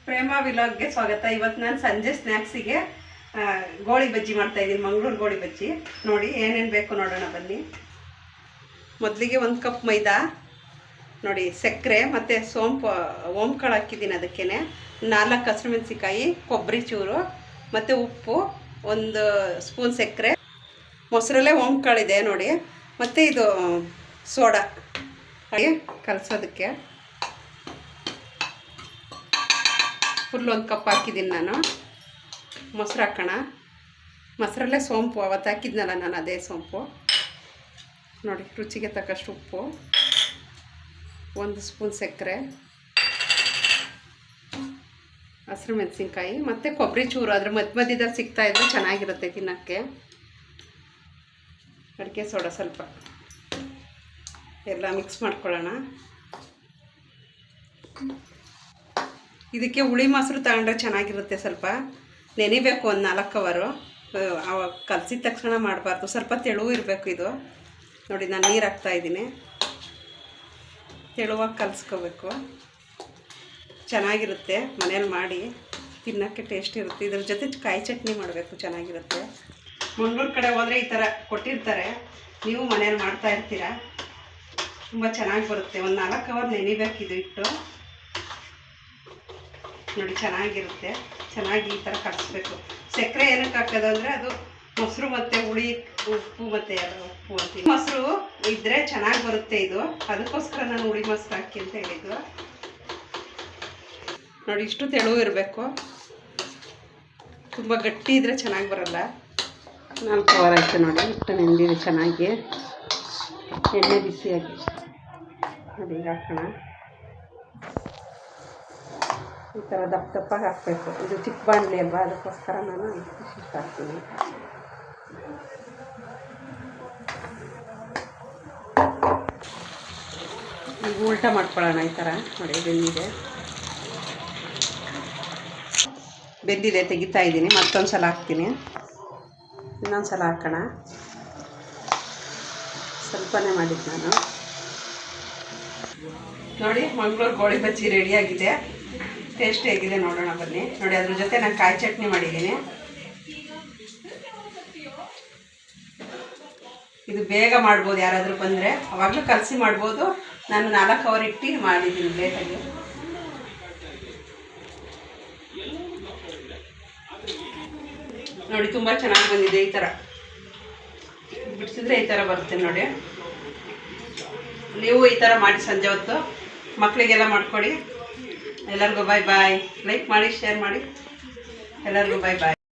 ಪ್ರೇಮ ವಿಲಾಗ್ಗೆ ಸ್ವಾಗತ. ಇವತ್ತು ನಾನು ಸಂಜೆ ಸ್ನ್ಯಾಕ್ಸಿಗೆ ಗೋಳಿ ಬಜ್ಜಿ ಮಾಡ್ತಾ ಇದ್ದೀನಿ, ಮಂಗಳೂರು ಗೋಳಿ ಬಜ್ಜಿ. ನೋಡಿ ಏನೇನು ಬೇಕು ನೋಡೋಣ ಬನ್ನಿ. ಮೊದಲಿಗೆ 1 ಕಪ್ ಮೈದಾ, ನೋಡಿ ಸಕ್ಕರೆ ಮತ್ತು ಸೋಂಪು ಓಂಕಾಳು ಹಾಕಿದ್ದೀನಿ, ಅದಕ್ಕೆ 4 ಹಸಿಮೆಣಸಿಕಾಯಿ, ಕೊಬ್ಬರಿ ಚೂರು ಮತ್ತು ಉಪ್ಪು, 1 ಸ್ಪೂನ್ ಸಕ್ಕರೆ, ಮೊಸರಲ್ಲೇ ಓಂಕಾಳಿದೆ ನೋಡಿ, ಮತ್ತು ಇದು ಸೋಡಾ ಕಲಸೋದಕ್ಕೆ ಫುಲ್ 1 ಕಪ್ ಹಾಕಿದ್ದೀನಿ ನಾನು. ಮೊಸರು ಹಾಕೋಣ. ಮೊಸರಲ್ಲೇ ಸೋಂಪು ಅವತ್ತು ಹಾಕಿದ್ನಲ್ಲ ನಾನು, ಅದೇ ಸೋಂಪು ನೋಡಿ. ರುಚಿಗೆ ತಕ್ಕಷ್ಟು ಉಪ್ಪು, 1 ಸ್ಪೂನ್ ಸಕ್ಕರೆ, ಹಸಿರು ಮೆಣಸಿನ್ಕಾಯಿ ಮತ್ತು ಕೊಬ್ಬರಿ ಚೂರು ಅದ್ರ ಮಧ್ಯದಲ್ಲಿ ಸಿಗ್ತಾಯಿದ್ರೆ ಚೆನ್ನಾಗಿರುತ್ತೆ ತಿನ್ನೋಕ್ಕೆ. ಅಡಿಕೆ ಸೋಡಾ ಸ್ವಲ್ಪ ಎಲ್ಲ ಮಿಕ್ಸ್ ಮಾಡ್ಕೊಳ್ಳೋಣ. ಇದಕ್ಕೆ ಹುಳಿ ಮೊಸರು ತಗೊಂಡ್ರೆ ಚೆನ್ನಾಗಿರುತ್ತೆ. ಸ್ವಲ್ಪ ನೆನಿಬೇಕು 1 4 ಅವರು. ಅವಾಗ ಕಲಸಿದ ತಕ್ಷಣ ಮಾಡಬಾರ್ದು, ಸ್ವಲ್ಪ ತೆಳುವು ಇರಬೇಕು ಇದು. ನೋಡಿ ನಾನು ನೀರು ಹಾಕ್ತಾಯಿದ್ದೀನಿ, ತೆಳುವಾಗಿ ಕಲಿಸ್ಕೋಬೇಕು. ಚೆನ್ನಾಗಿರುತ್ತೆ, ಮನೇಲಿ ಮಾಡಿ ತಿನ್ನೋಕ್ಕೆ ಟೇಸ್ಟ್ ಇರುತ್ತೆ. ಇದ್ರ ಜೊತೆ ಕಾಯಿ ಚಟ್ನಿ ಮಾಡಬೇಕು, ಚೆನ್ನಾಗಿರುತ್ತೆ. ಮಂಗಳೂರು ಕಡೆ ಹೋದರೆ ಈ ಥರ ಕೊಟ್ಟಿರ್ತಾರೆ, ನೀವು ಮನೇಲಿ ಮಾಡ್ತಾ ಇರ್ತೀರ, ತುಂಬ ಚೆನ್ನಾಗಿ ಬರುತ್ತೆ. 1 4 ಅವರ್ ನೆನಿಬೇಕು ಇದು ಇಟ್ಟು. ನೋಡಿ ಚೆನ್ನಾಗಿರುತ್ತೆ. ಚೆನ್ನಾಗಿ ಈ ಥರ ಕಲಿಸ್ಬೇಕು. ಸಕ್ಕರೆ ಏನಕ್ಕೆ ಹಾಕೋದು ಅಂದರೆ ಅದು ಮೊಸರು ಮತ್ತು ಹುಳಿ ಉಪ್ಪು ಮತ್ತು ಉಪ್ಪು ಅಂತೀವಿ. ಮೊಸರು ಇದ್ದರೆ ಚೆನ್ನಾಗಿ ಬರುತ್ತೆ ಇದು, ಅದಕ್ಕೋಸ್ಕರ ನಾನು ಹುಳಿ ಮೊಸರು ಹಾಕಿ ಅಂತ ಹೇಳಿದ್ದು. ನೋಡಿ ಇಷ್ಟು ತೆಳು ಇರಬೇಕು, ತುಂಬ ಗಟ್ಟಿ ಇದ್ದರೆ ಚೆನ್ನಾಗಿ ಬರಲ್ಲ. 4 ಅವರ್ ಆಯಿತು ನೋಡಿ, ಇಟ್ಟು ನೆಂದಿದೆ ಚೆನ್ನಾಗಿ. ಎಣ್ಣೆ ಬಿಸಿಯಾಗಿ ನೋಡಿ ಈಗ ಹಾಕೋಣ. ಈ ಥರ ದಪ್ಪಗೆ ಹಾಕಬೇಕು. ಇದು ಚಿಕ್ಕ ಬಾಣಲೆ ಅಲ್ವಾ, ಅದಕ್ಕೋಸ್ಕರ ನಾನು ಇಷ್ಟು ಹಾಕ್ತೀನಿ. ಈಗ ಉಲ್ಟಾ ಮಾಡ್ಕೊಳ್ಳೋಣ. ಈ ಥರ ನೋಡಿ ಬೆಂದಿದೆ ತೆಗಿತಾ ಇದ್ದೀನಿ. ಮತ್ತೊಂದು ಸಲ ಹಾಕ್ತೀನಿ, ಇನ್ನೊಂದು ಸಲ ಹಾಕೋಣ. ಸ್ವಲ್ಪನೇ ಮಾಡಿದ್ದು ನಾನು. ನೋಡಿ ಮಂಗಳೂರು ಗೋಳಿ ಬಜ್ಜಿ ರೆಡಿಯಾಗಿದೆ. ಟೇಸ್ಟ್ ಹೇಗಿದೆ ನೋಡೋಣ ಬನ್ನಿ. ನೋಡಿ ಅದ್ರ ಜೊತೆ ನಾನು ಕಾಯಿ ಚಟ್ನಿ ಮಾಡಿದ್ದೀನಿ. ಇದು ಬೇಗ ಮಾಡ್ಬೋದು, ಯಾರಾದರೂ ಬಂದರೆ ಅವಾಗಲೂ ಕಲಸಿ ಮಾಡ್ಬೋದು. ನಾನು 4 ಅವರ್ ಇಟ್ಟು ಮಾಡಿದ್ದೀನಿ ಲೇಟಾಗಿ. ನೋಡಿ ತುಂಬ ಚೆನ್ನಾಗಿ ಬಂದಿದೆ. ಈ ಥರ ಬಿಡಿಸಿದ್ರೆ ಈ ಥರ ಬರುತ್ತೆ ನೋಡಿ. ನೀವು ಈ ಥರ ಮಾಡಿ ಸಂಜೆ ಹೊತ್ತು ಮಕ್ಕಳಿಗೆಲ್ಲ ಮಾಡಿಕೊಡಿ. ಎಲ್ಲರಿಗೂ ಬಾಯ್ ಬಾಯ್. ಲೈಕ್ ಮಾಡಿ, ಶೇರ್ ಮಾಡಿ. ಎಲ್ಲರಿಗೂ ಬಾಯ್ ಬಾಯ್.